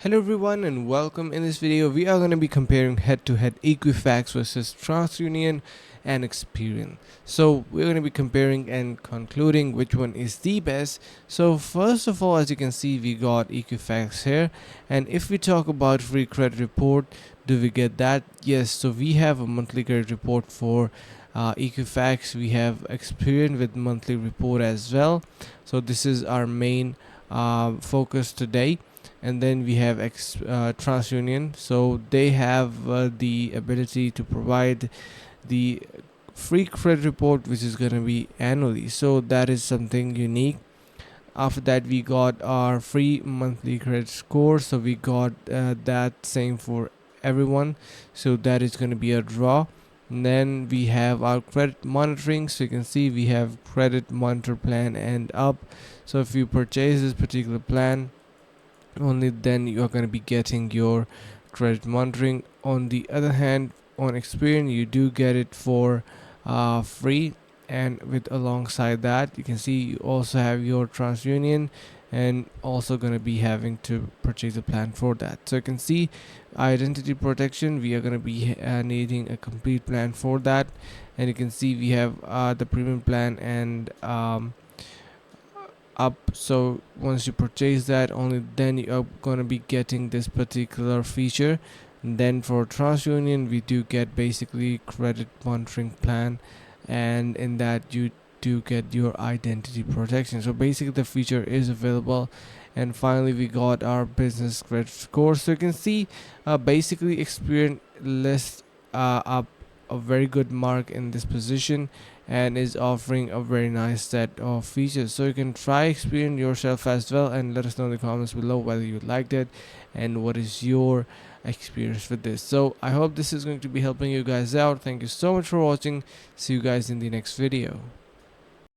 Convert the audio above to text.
Hello everyone and welcome. In this video we are going to be comparing head-to-head Equifax versus TransUnion and Experian. So we're going to be comparing and concluding which one is the best. So first of all, as you can see, we got Equifax here, and if we talk about free credit report, do we get that? Yes, so we have a monthly credit report for Equifax. We have Experian with monthly report as well. So this is our main focus today. And then we have TransUnion, so they have the ability to provide the free credit report, which is going to be annually, so that is something unique. After that, we got our free monthly credit score, so we got that same for everyone, so that is going to be a draw. And then we have our credit monitoring, so you can see we have credit monitor plan and up. So if you purchase this particular plan, only then you are going to be getting your credit monitoring. On the other hand, on Experian, you do get it for free, and with alongside that, you can see you also have your TransUnion, and also going to be having to purchase a plan for that. So you can see identity protection, we are going to be needing a complete plan for that. And you can see we have the premium plan and up. So once you purchase that, only then you are going to be getting this particular feature. And then for TransUnion, we do get basically credit monitoring plan, and in that you do get your identity protection. So basically the feature is available. And finally, we got our business credit score. So you can see basically Experian lists up a very good mark in this position and is offering a very nice set of features. So you can try Experian yourself as well, and let us know in the comments below whether you liked it and what is your experience with this. So I hope this is going to be helping you guys out. Thank you so much for watching. See you guys in the next video.